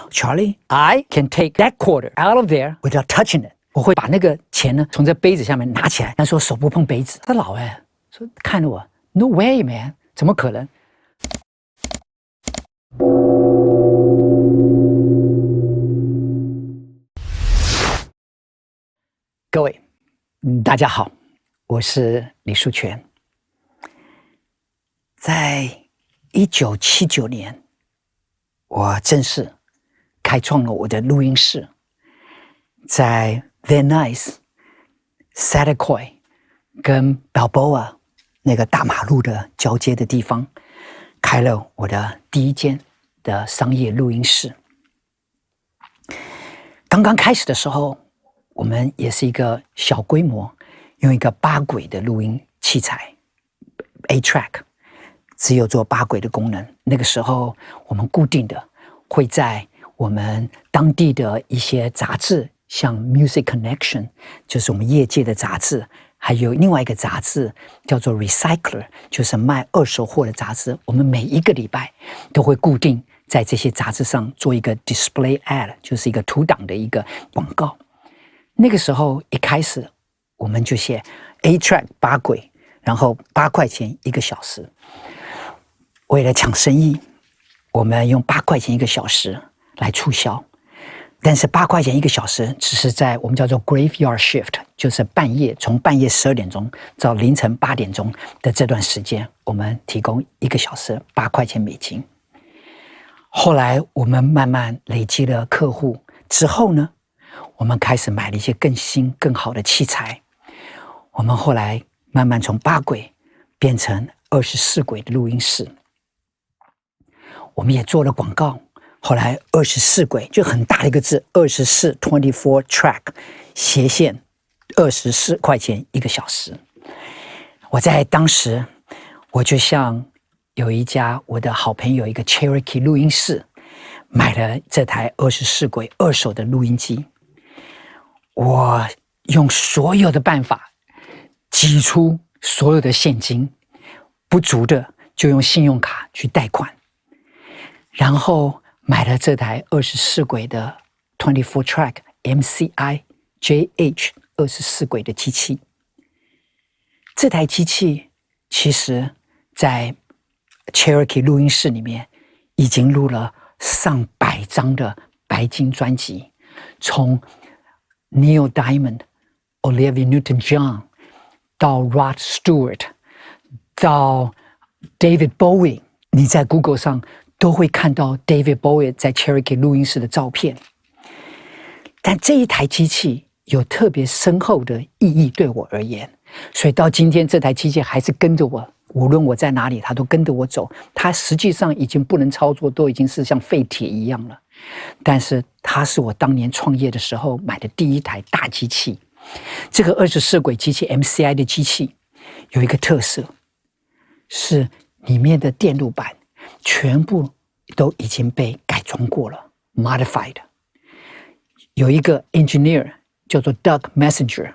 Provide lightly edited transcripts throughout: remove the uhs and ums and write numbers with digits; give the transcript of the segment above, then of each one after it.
Charlie, I can take that quarter out of there without touching it. 我会把那个钱呢从这杯子下面拿起来，但是我手不碰杯子。他老说看着我 ，No way, man， 怎么可能？各位，大家好，我是李树全。在1979年，我正式开创了我的录音室，在 Van Nuys、Saticoy 跟 Balboa 那个大马路的交接的地方，开了我的第一间的商业录音室。刚刚开始的时候，我们也是一个小规模，用一个8轨的录音器材 A-Track， 只有做8轨的功能。那个时候我们固定的会在我们当地的一些杂志，像 Music Connection， 就是我们业界的杂志，还有另外一个杂志叫做 Recycler， 就是卖二手货的杂志。我们每一个礼拜都会固定在这些杂志上做一个 display ad， 就是一个图档的一个广告。那个时候一开始我们就写 A-Track 8轨，然后8块钱1个小时。为了抢生意，我们用8块钱1个小时来促销。但是8块钱1个小时只是在我们叫做 graveyard shift， 就是从半夜12点钟到凌晨8点钟的这段时间，我们提供1个小时8块钱美金。后来我们慢慢累积了客户之后呢，我们开始买了一些更新更好的器材。我们后来慢慢从8轨变成24轨的录音室。我们也做了广告，后来24轨就很大的一个字，24 24 track 斜线24块钱1个小时。我在当时我就像有一家我的好朋友一个 Cherokee 录音室买了这台24轨二手的录音机，我用所有的办法挤出所有的现金，不足的就用信用卡去贷款，然后买了这台24轨的24 track MCI JH 24轨的机器。这台机器其实在 Cherokee 录音室里面已经录了上百张的白金专辑，从 Neil Diamond、Olivia Newton-John 到 Rod Stewart 到 David Bowie， 你在 Google 上都会看到 David Bowie 在 Cherokee 录音室的照片。但这一台机器有特别深厚的意义对我而言，所以到今天这台机器还是跟着我，无论我在哪里它都跟着我走。它实际上已经不能操作，都已经是像废铁一样了，但是它是我当年创业的时候买的第一台大机器。这个24轨机器 MCI 的机器有一个特色，是里面的电路板全部都已经被改装过了 modified。 有一个 engineer 叫做 Doug Messenger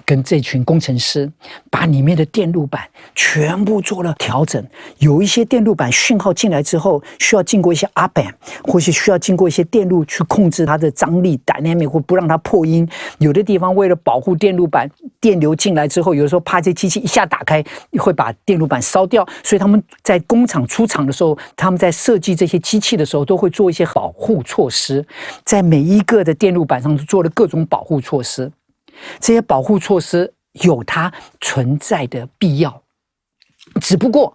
跟这群工程师把里面的电路板全部做了调整。有一些电路板讯号进来之后需要经过一些 op amp， 或是需要经过一些电路去控制它的张力 dynamic， 或不让它破音。有的地方为了保护电路板电流进来之后，有的时候怕这机器一下打开会把电路板烧掉，所以他们在工厂出厂的时候，他们在设计这些机器的时候都会做一些保护措施，在每一个的电路板上做了各种保护措施。这些保护措施有它存在的必要，只不过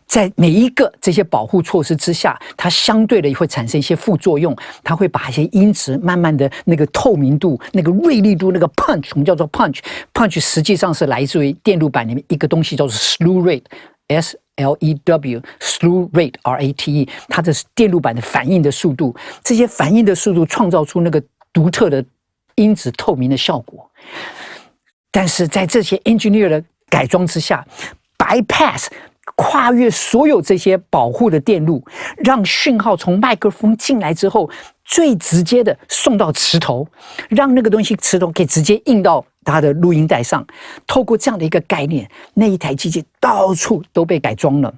在每一个这些保护措施之下，它相对的会产生一些副作用。它会把一些音质慢慢的那个透明度、那个锐利度、那个 punch， 我们叫做 punch 实际上是来自于电路板里面一个东西叫做 slew rate，SLEW slew rate RATE， 它的电路板的反应的速度，这些反应的速度创造出那个独特的音质透明的效果。但是在这些 engineer 的改装之下 bypass 跨越所有这些保护的电路，让讯号从麦克风进来之后最直接的送到磁头，让那个东西磁头可以直接印到它的录音带上。透过这样的一个概念，那一台机器到处都被改装了。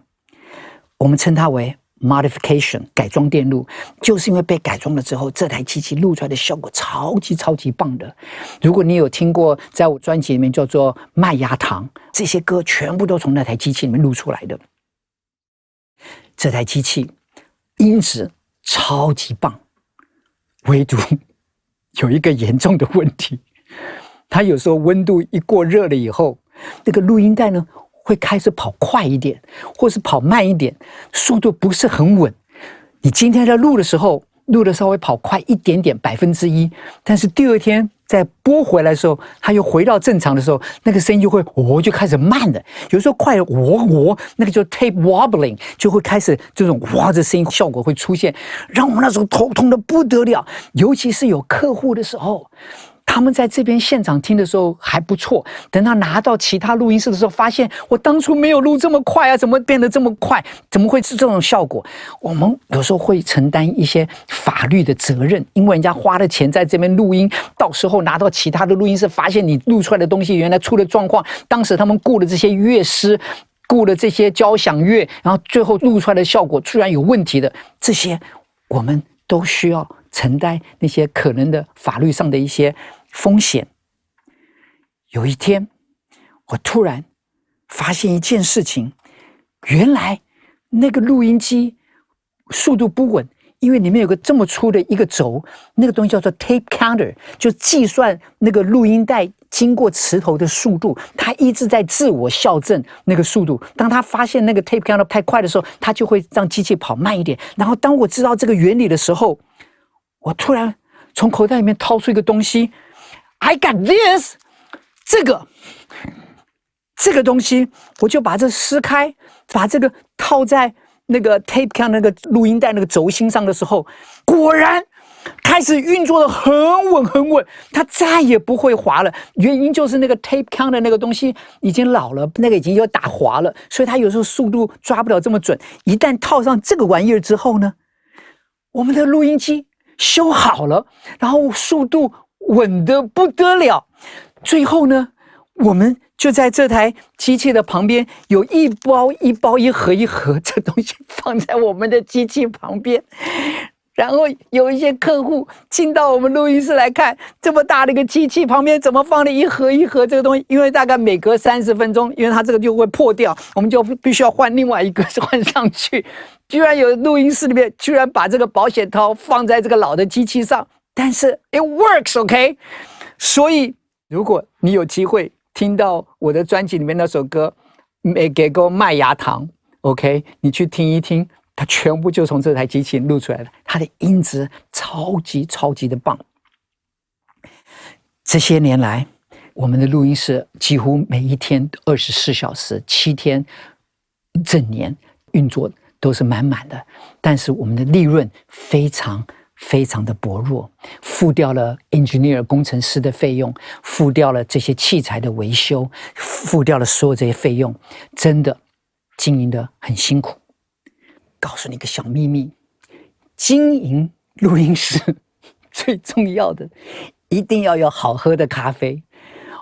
我们称它为 modification 改装电路，就是因为被改装了之后，这台机器录出来的效果超级棒的。如果你有听过，在我专辑里面叫做《麦芽糖》，这些歌全部都从那台机器里面录出来的。这台机器音质超级棒，唯独有一个严重的问题，它有时候温度一过热了以后，那个录音带呢会开始跑快一点，或是跑慢一点，速度不是很稳。你今天在录的时候，录的稍微跑快一点点1%，但是第二天再播回来的时候，它又回到正常的时候，那个声音就会就开始慢了。有时候快了那个叫 tape wobbling， 就会开始这种这声音效果会出现，让我们那时候头痛的不得了。尤其是有客户的时候，他们在这边现场听的时候还不错，等他拿到其他录音室的时候，发现我当初没有录这么快啊，怎么变得这么快？怎么会是这种效果？我们有时候会承担一些法律的责任，因为人家花了钱在这边录音，到时候拿到其他的录音室，发现你录出来的东西原来出了状况，当时他们雇的这些乐师，雇了这些交响乐，然后最后录出来的效果居然有问题的，这些我们都需要承担那些可能的法律上的一些风险。有一天，我突然发现一件事情，原来那个录音机速度不稳，因为里面有个这么粗的一个轴，那个东西叫做 tape counter， 就计算那个录音带经过磁头的速度，它一直在自我校正那个速度。当它发现那个 tape counter 太快的时候，它就会让机器跑慢一点。然后当我知道这个原理的时候，我突然从口袋里面掏出一个东西 ，I got this， 这个东西，我就把这撕开，把这个套在那个 tape counter 那个录音带那个轴心上的时候，果然开始运作的很稳，它再也不会滑了。原因就是那个 tape counter 那个东西已经老了，那个已经有打滑了，所以它有时候速度抓不了这么准。一旦套上这个玩意儿之后呢，我们的录音机修好了，然后速度稳得不得了。最后呢，我们就在这台机器的旁边有一包一盒这东西放在我们的机器旁边，然后有一些客户进到我们录音室来看，这么大的一个机器旁边怎么放了一盒这个东西？因为大概每隔30分钟，因为它这个就会破掉，我们就必须要换另外一个换上去。居然有录音室里面居然把这个保险套放在这个老的机器上，但是 it works OK。 所以如果你有机会听到我的专辑里面那首歌《给个麦芽糖》 OK， 你去听一听，它全部就从这台机器录出来的，它的音质超级的棒。这些年来，我们的录音室几乎每一天24小时7天整年运作都是满的，但是我们的利润非常的薄弱，付掉了 engineer 工程师的费用，付掉了这些器材的维修，付掉了所有这些费用，真的经营的很辛苦。告诉你一个小秘密，经营录音室最重要的一定要有好喝的咖啡。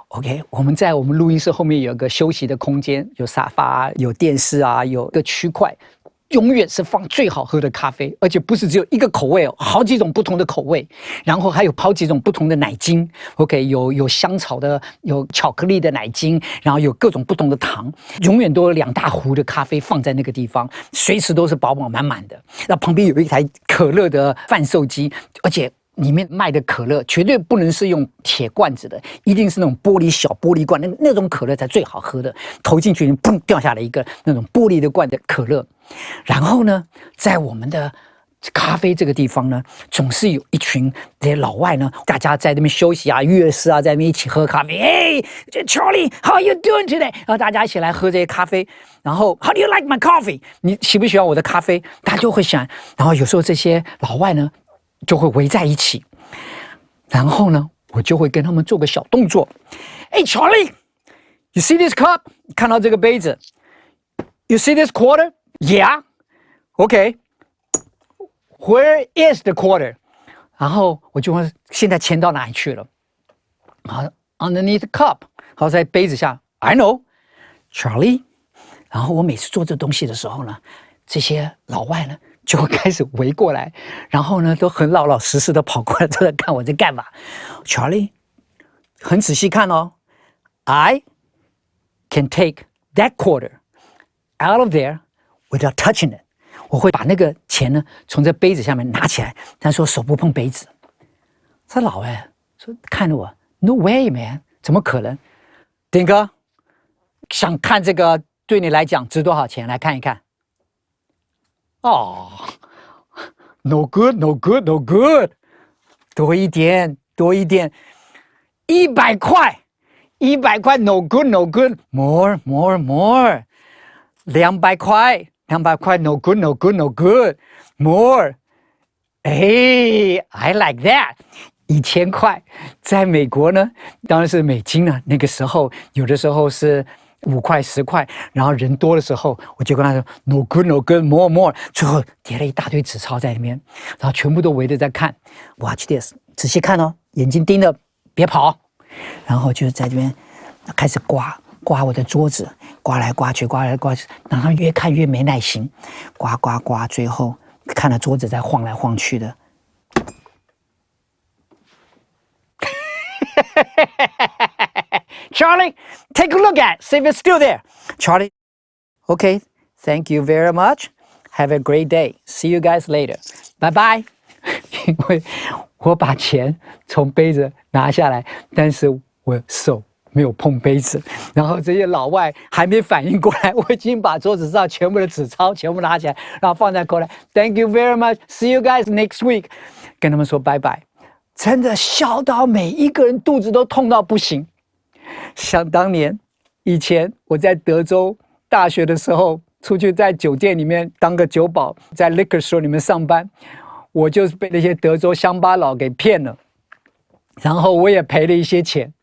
OK， 我们在我们录音室后面有个休息的空间，有沙发，有电视啊，有个区块，永远是放最好喝的咖啡，而且不是只有一个口味哦，好几种不同的口味，然后还有好几种不同的奶精。OK， 有香草的，有巧克力的奶精，然后有各种不同的糖，永远都有2大壶的咖啡放在那个地方，随时都是饱满的。那旁边有一台可乐的贩售机，而且里面卖的可乐绝对不能是用铁罐子的，一定是那种小玻璃罐，那种可乐才最好喝的。投进去，砰掉下来一个那种玻璃的罐的可乐。然后呢，在我们的咖啡这个地方呢，总是有一群这些老外呢，大家在那边休息啊，乐师啊，在那边一起喝咖啡。Hey Charlie, how are you doing today？ 然后大家一起来喝这些咖啡。然后 How do you like my coffee？ 你喜不喜欢我的咖啡？他就会想。然后有时候这些老外呢，就会围在一起。然后呢，我就会跟他们做个小动作。Hey Charlie, you see this cup？ 看到这个杯子 ？You see this quarter？ Yeah, OK. Where is the quarter? 然后我就问现在钱到哪里去了？好 ，underneath the cup， 好在杯子下。I know, Charlie. 然后我每次做这东西的时候呢，这些老外呢就会开始围过来，然后呢都很老老实实的跑过来，都在看我在干嘛。Charlie 很仔细看哦 ，I can take that quarter out of there without touching it。我会把那个钱呢从这杯子下面拿起来，但说手不碰杯子。这老外说看着我 ，No way man， 怎么可能？丁哥想看这个对你来讲值多少钱？来看一看。哦 ，No good, no good, no good， 多一点，多一点，100块，100块 ，no good, no good， more, more, more， 200块，200块 ，no good, no good, no good， more， 哎 ，I like that。1000块，在美国呢，当然是美金啊。那个时候有的时候是5块、10块，然后人多的时候，我就跟他说 “No good, no good, more, more”。最后叠了一大堆纸钞在里面，然后全部都围着在看。Watch this， 仔细看哦，眼睛盯着，别跑。然后就在这边开始刮我的桌子，刮来刮去，刮来刮去，然后越看越没耐心，刮，最后看了桌子在晃来晃去的。Charlie, take a look at it, see if it's still there. Charlie, okay, thank you very much. Have a great day. See you guys later. Bye bye. 因为我把钱从杯子拿下来，但是我手没有碰杯子，然后这些老外还没反应过来，我已经把桌子上全部的纸钞全部拿起来，然后放在口袋。Thank you very much. See you guys next week. 跟他们说拜拜。真的笑到每一个人肚子都痛到不行。想当年以前我在德州大学的时候，出去在酒店里面当个酒保，在 liquor store 里面上班，我就是被那些德州乡巴佬给骗了，然后我也赔了一些钱。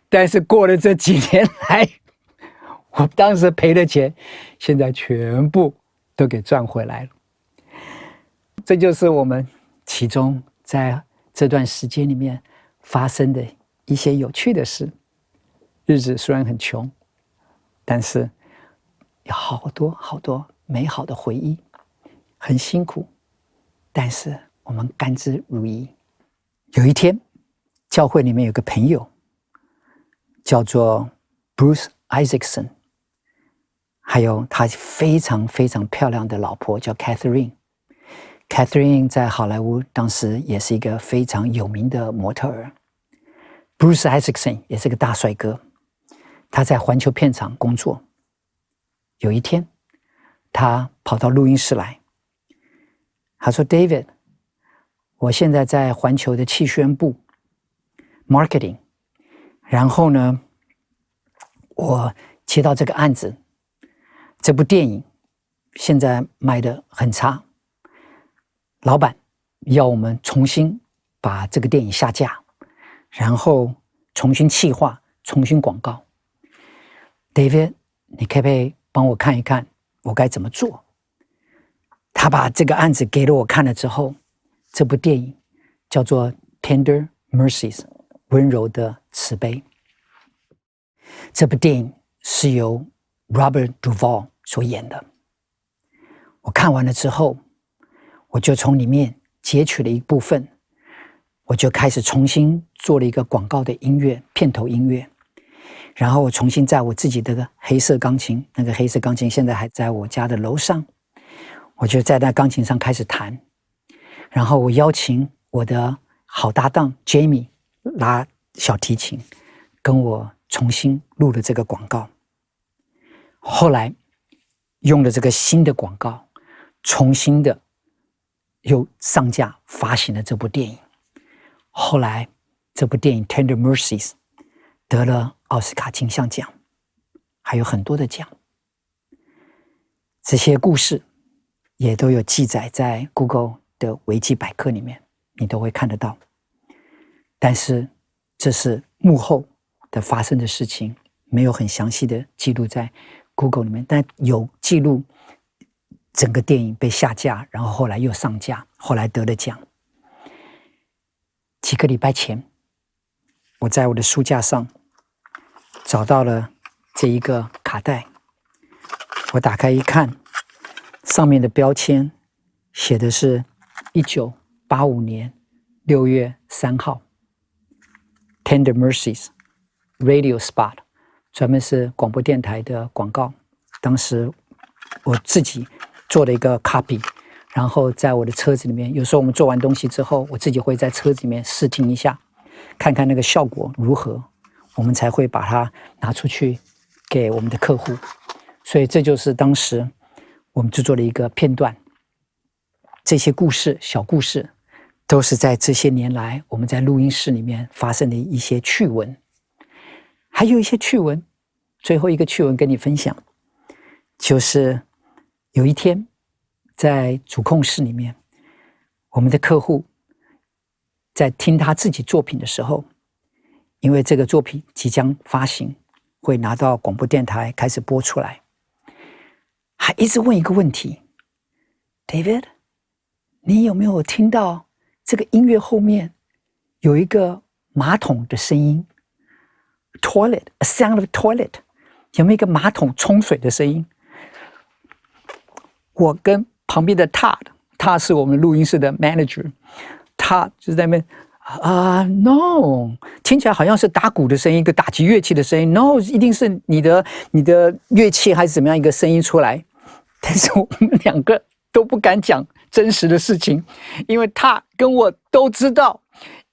但是过了这几年来，我当时赔的钱现在全部都给赚回来了。这就是我们其中在这段时间里面发生的一些有趣的事。日子虽然很穷，但是有好多好多美好的回忆。很辛苦，但是我们甘之如饴。有一天，教会里面有个朋友叫做 Bruce Isaacson， 还有他非常非常漂亮的老婆叫 Catherine。Catherine 在好莱坞当时也是一个非常有名的模特儿。Bruce Isaacson 也是个大帅哥，他在环球片场工作。有一天，他跑到录音室来，他说 ：“David， 我现在在环球的汽宣部 marketing， 然后呢，我接到这个案子，这部电影现在卖得很差。”老板要我们重新把这个电影下架，然后重新企划，重新广告。David， 你可不可以帮我看一看我该怎么做？他把这个案子给了我看了之后，这部电影叫做《Tender Mercies》，温柔的慈悲。这部电影是由 Robert Duvall 所演的。我看完了之后，我就从里面截取了一部分，我就开始重新做了一个广告的音乐，片头音乐。然后我重新在我自己的黑色钢琴，那个黑色钢琴现在还在我家的楼上，我就在那钢琴上开始弹。然后我邀请我的好搭档 Jamie 拉小提琴，跟我重新录了这个广告。后来用了这个新的广告，重新的又上架发行了这部电影。后来这部电影 Tender Mercies 得了奥斯卡金像奖，还有很多的奖。这些故事也都有记载在 Google 的维基百科里面，你都会看得到。但是这是幕后的发生的事情，没有很详细的记录在 Google 里面，但有记录整个电影被下架，然后后来又上架，后来得了奖。几个礼拜前，我在我的书架上找到了这一个卡带，我打开一看，上面的标签写的是1985年6月3号 Tender Mercies Radio Spot， 专门是广播电台的广告。当时我自己做了一个 copy， 然后在我的车子里面，有时候我们做完东西之后，我自己会在车子里面试听一下，看看那个效果如何，我们才会把它拿出去给我们的客户。所以这就是当时我们制作的一个片段。这些故事，小故事，都是在这些年来我们在录音室里面发生的一些趣闻。还有一些趣闻，最后一个趣闻跟你分享，就是有一天在主控室里面，我们的客户在听他自己作品的时候，因为这个作品即将发行，会拿到广播电台开始播出来，还一直问一个问题 ：David， 你有没有听到这个音乐后面有一个马桶的声音 ？Toilet, a sound of toilet， 有没有一个马桶冲水的声音？我跟旁边的 Todd 是我们录音室的 manager， 他就在那边no， 听起来好像是打鼓的声音，一个打击乐器的声音 ，no， 一定是你的乐器还是怎么样一个声音出来。但是我们两个都不敢讲真实的事情，因为他跟我都知道，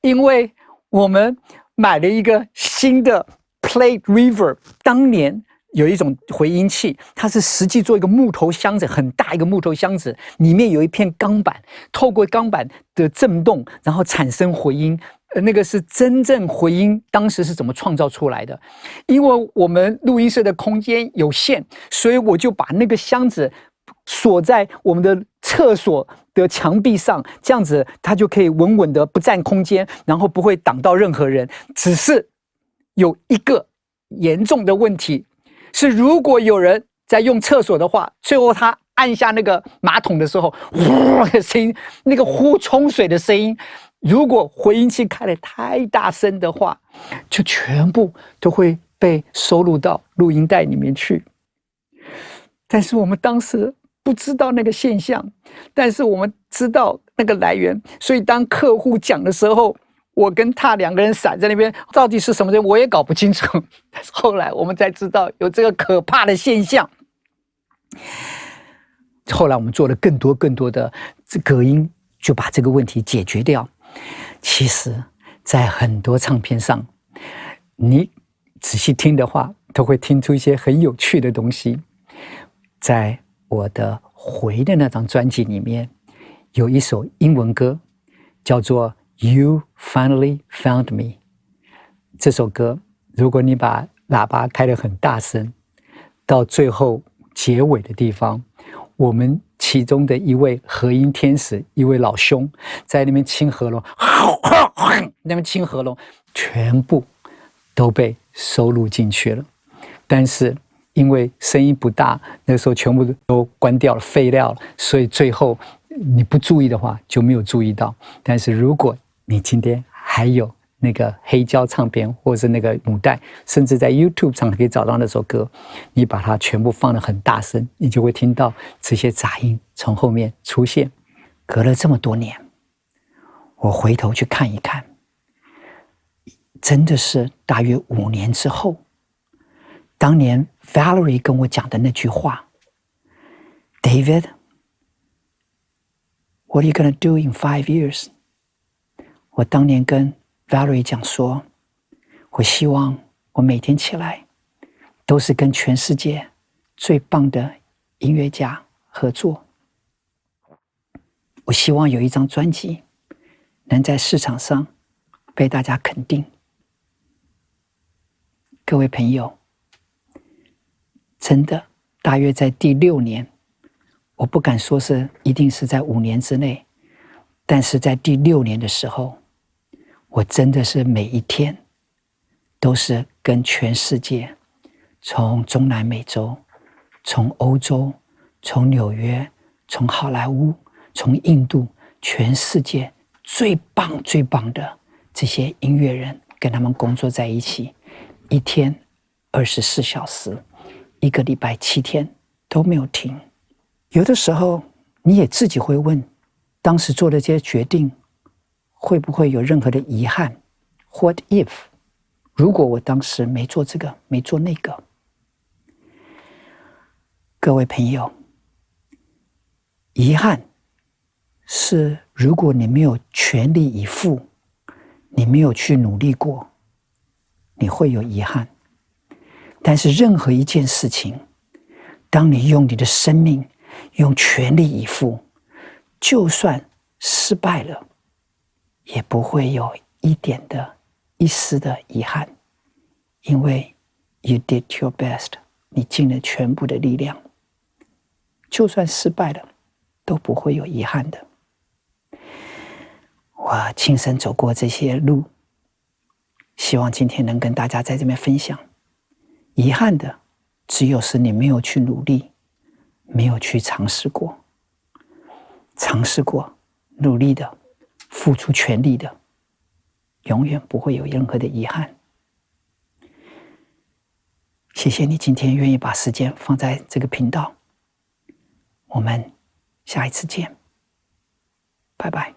因为我们买了一个新的 Plate Reverb， 当年有一种回音器，它是实际做一个木头箱子，很大一个木头箱子，里面有一片钢板，透过钢板的震动，然后产生回音。那个是真正回音，当时是怎么创造出来的？因为我们录音室的空间有限，所以我就把那个箱子锁在我们的厕所的墙壁上，这样子它就可以稳稳的不占空间，然后不会挡到任何人。只是有一个严重的问题是，如果有人在用厕所的话，最后他按下那个马桶的时候，呼的声音，那个呼冲水的声音，如果回音器开得太大声的话，就全部都会被收录到录音带里面去。但是我们当时不知道那个现象，但是我们知道那个来源，所以当客户讲的时候，我跟他两个人闪在那边，到底是什么人我也搞不清楚。但是后来我们才知道有这个可怕的现象。后来我们做了更多的隔音，就把这个问题解决掉。其实在很多唱片上，你仔细听的话，都会听出一些很有趣的东西。在我的回的那张专辑里面，有一首英文歌叫做 You Finally Found Me。 这首歌如果你把喇叭开得很大声，到最后结尾的地方，我们其中的一位和音天使，一位老兄在那边清喉咙，那边清喉咙，全部都被收录进去了。但是因为声音不大，那时候全部都关掉了，废掉了，所以最后你不注意的话就没有注意到。但是如果你今天还有那个黑胶唱片或者是那个母带，甚至在 YouTube 上可以找到那首歌，你把它全部放得很大声，你就会听到这些杂音从后面出现。隔了这么多年，我回头去看一看，真的是大约5年之后，当年 Valerie 跟我讲的那句话 David, what are you going to do in 5 years? 我当年跟 Valerie 讲说，我希望我每天起来都是跟全世界最棒的音乐家合作。我希望有一张专辑能在市场上被大家肯定。各位朋友，真的大约在第6年，我不敢说是一定是在5年之内，但是在第6年的时候，我真的是每一天都是跟全世界，从中南美洲，从欧洲，从纽约，从好莱坞，从印度，全世界最棒的这些音乐人，跟他们工作在一起，一天24小时，1个礼拜7天都没有停。有的时候你也自己会问，当时做的这些决定会不会有任何的遗憾 ？What if？ 如果我当时没做这个，没做那个？各位朋友，遗憾是如果你没有全力以赴，你没有去努力过，你会有遗憾。但是任何一件事情，当你用你的生命用全力以赴，就算失败了，也不会有一丝的遗憾，因为 you did your best， 你尽了全部的力量，就算失败了，都不会有遗憾的。我亲身走过这些路，希望今天能跟大家在这边分享。遗憾的，只有是你没有去努力，没有去尝试过。尝试过，努力的，付出全力的，永远不会有任何的遗憾。谢谢你今天愿意把时间放在这个频道，我们下一次见，拜拜。